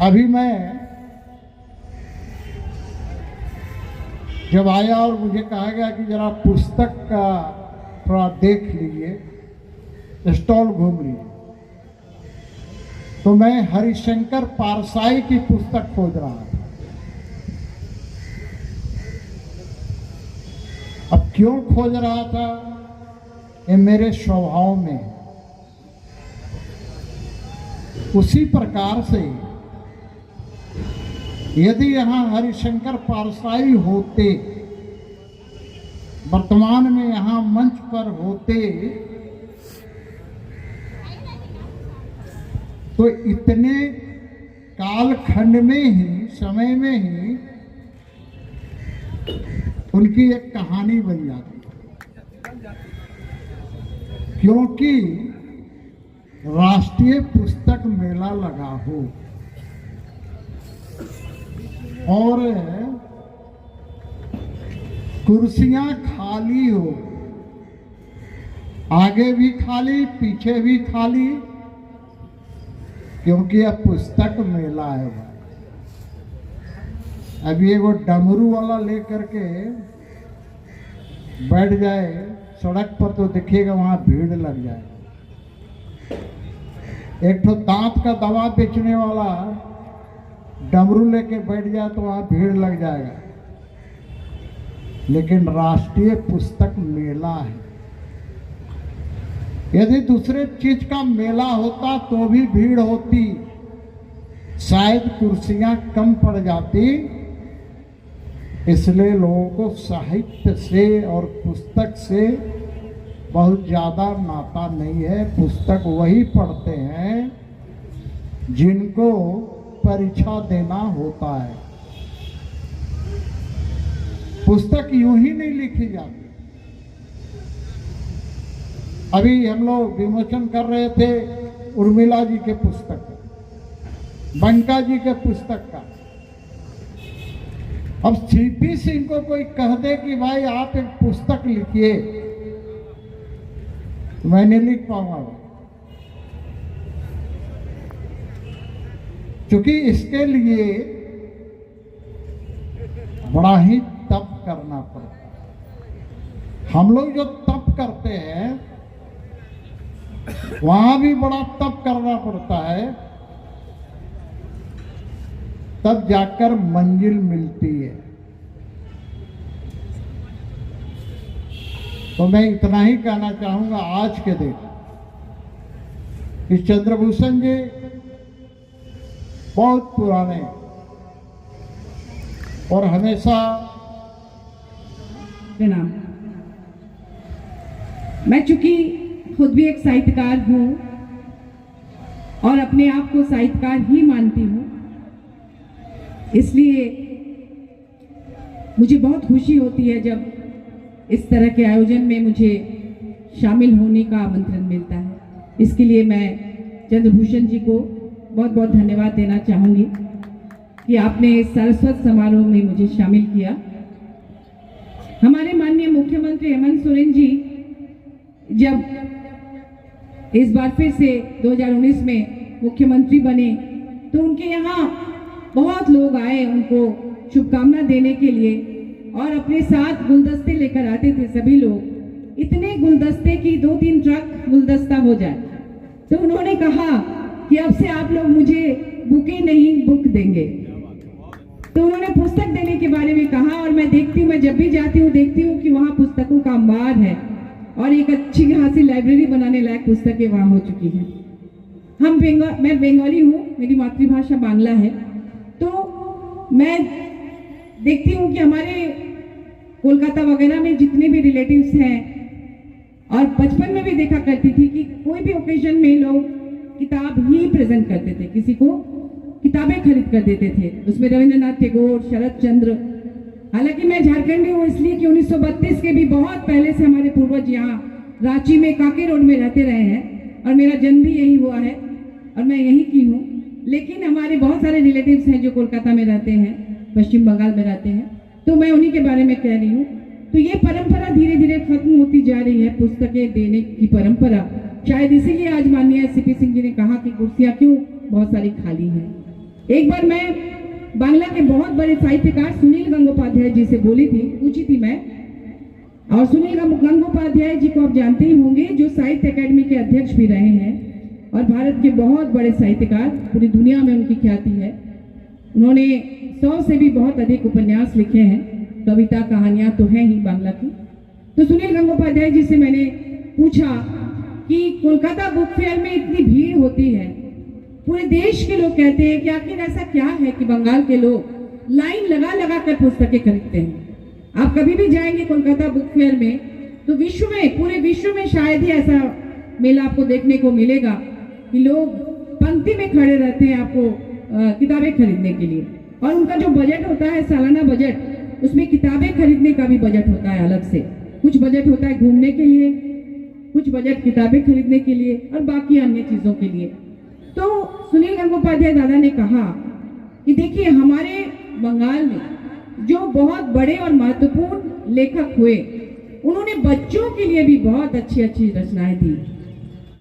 अभी मैं जब आया और मुझे कहा गया कि जरा पुस्तक का थोड़ा देख लीजिए, स्टॉल घूम लीजिए, तो मैं हरिशंकर पारसाई की पुस्तक खोज रहा था। अब क्यों खोज रहा था? ये मेरे स्वभाव में उसी प्रकार से यदि यहाँ हरिशंकर पारसाई होते, वर्तमान में यहाँ मंच पर होते, तो इतने कालखंड में ही, समय में ही उनकी एक कहानी बन जाती, क्योंकि राष्ट्रीय पुस्तक मेला लगा हो और कुर्सियां खाली हो, आगे भी खाली पीछे भी खाली, क्योंकि अब पुस्तक मेला है। अभी वो डमरू वाला लेकर के बैठ जाए सड़क पर तो देखिएगा वहां भीड़ लग जाए। एक तो दांत का दवा बेचने वाला डमरू लेके बैठ जाए तो वहां भीड़ लग जाएगा। लेकिन राष्ट्रीय पुस्तक मेला है, यदि दूसरे चीज का मेला होता तो भी भीड़ होती, शायद कुर्सियां कम पड़ जाती। इसलिए लोगों को साहित्य से और पुस्तक से बहुत ज़्यादा नाता नहीं है। पुस्तक वही पढ़ते हैं जिनको परीक्षा देना होता है। पुस्तक यूं ही नहीं लिखी जाती। अभी हम लोग विमोचन कर रहे थे उर्मिला जी के पुस्तक का, बंका जी के पुस्तक का। अब सीपी सिंह को कोई कह दे कि भाई आप एक पुस्तक लिखिए, तो मैं नहीं लिख पाऊंगा, क्योंकि इसके लिए बड़ा ही तप करना पड़ता है। हम लोग जो तप करते हैं वहां भी बड़ा तप करना पड़ता है, तब जाकर मंजिल मिलती है। तो मैं इतना ही कहना चाहूंगा आज के दिन कि चंद्रभूषण जी बहुत पुराने और हमेशा प्रणाम। मैं चूंकि खुद भी एक साहित्यकार हूं और अपने आप को साहित्यकार ही मानती हूं, इसलिए मुझे बहुत खुशी होती है जब इस तरह के आयोजन में मुझे शामिल होने का आमंत्रण मिलता है। इसके लिए मैं चंद्रभूषण जी को बहुत बहुत धन्यवाद देना चाहूँगी कि आपने इस सारस्वत समारोह में मुझे शामिल किया। हमारे माननीय मुख्यमंत्री हेमंत सोरेन जी जब इस बार फिर से 2019 में मुख्यमंत्री बने तो उनके यहाँ बहुत लोग आए उनको शुभकामना देने के लिए और अपने साथ गुलदस्ते लेकर आते थे। सभी लोग इतने गुलदस्ते की 2-3 ट्रक गुलदस्ता हो जाए, तो उन्होंने कहा कि अब से आप लोग मुझे बुके नहीं बुक देंगे। तो उन्होंने पुस्तक देने के बारे में कहा और मैं देखती हूँ, मैं जब भी जाती हूँ देखती हूँ कि वहाँ पुस्तकों का अंबार है और एक अच्छी खासी लाइब्रेरी बनाने लायक पुस्तकें वहाँ हो चुकी हैं। मैं बंगाली हूँ, मेरी मातृभाषा बांग्ला है, तो मैं देखती हूँ कि हमारे कोलकाता वगैरह में जितने भी रिलेटिव्स हैं, और बचपन में भी देखा करती थी कि कोई भी ओकेजन में लोग किताब ही प्रेजेंट करते थे, किसी को किताबें खरीद कर देते थे, उसमें रविंद्रनाथ टैगोर, शरद चंद्र। हालांकि मैं झारखंडी हूँ इसलिए कि 1932 के भी बहुत पहले से हमारे पूर्वज यहाँ रांची में काके रोड में रहते रहे हैं और मेरा जन्म भी यही हुआ है और मैं यहीं की हूँ। लेकिन हमारे बहुत सारे रिलेटिव्स हैं जो कोलकाता में रहते हैं, पश्चिम बंगाल में रहते हैं, तो मैं उन्हीं के बारे में कह रही हूँ। तो ये परंपरा धीरे धीरे खत्म होती जा रही है, पुस्तकें देने की परंपरा। शायद इसीलिए आज माननीय सीपी सिंह जी ने कहा कि कुर्सियां क्यों बहुत सारी खाली हैं। एक बार मैं बांग्ला के बहुत बड़े साहित्यकार सुनील गंगोपाध्याय जी से पूछी थी मैं, और सुनील गंगोपाध्याय जी को आप जानते ही होंगे, जो साहित्य अकेडमी के अध्यक्ष भी रहे हैं और भारत के बहुत बड़े साहित्यकार, पूरी दुनिया में उनकी ख्याति है। उन्होंने 100 से भी बहुत अधिक उपन्यास लिखे हैं, कविता कहानियां तो हैं ही बांग्ला की। तो सुनील गंगोपाध्याय जी से मैंने पूछा कि कोलकाता बुक फेयर में इतनी भीड़ होती है, पूरे देश के लोग कहते हैं कि आखिर ऐसा क्या है कि बंगाल के लोग लाइन लगा लगा कर पुस्तकें खरीदते हैं। आप कभी भी जाएंगे कोलकाता बुक फेयर में तो पूरे विश्व में शायद ही ऐसा मेला आपको देखने को मिलेगा कि लोग पंक्ति में खड़े रहते हैं आपको किताबें खरीदने के लिए। और उनका जो बजट होता है, सालाना बजट, उसमें किताबें खरीदने का भी बजट होता है अलग से। कुछ बजट होता है घूमने के लिए, कुछ बजट किताबें खरीदने के लिए और बाकी अन्य चीजों के लिए। तो सुनील गंगोपाध्याय दादा ने कहा कि देखिए, हमारे बंगाल में जो बहुत बड़े और महत्वपूर्ण लेखक हुए, उन्होंने बच्चों के लिए भी बहुत अच्छी अच्छी रचनाएं दी।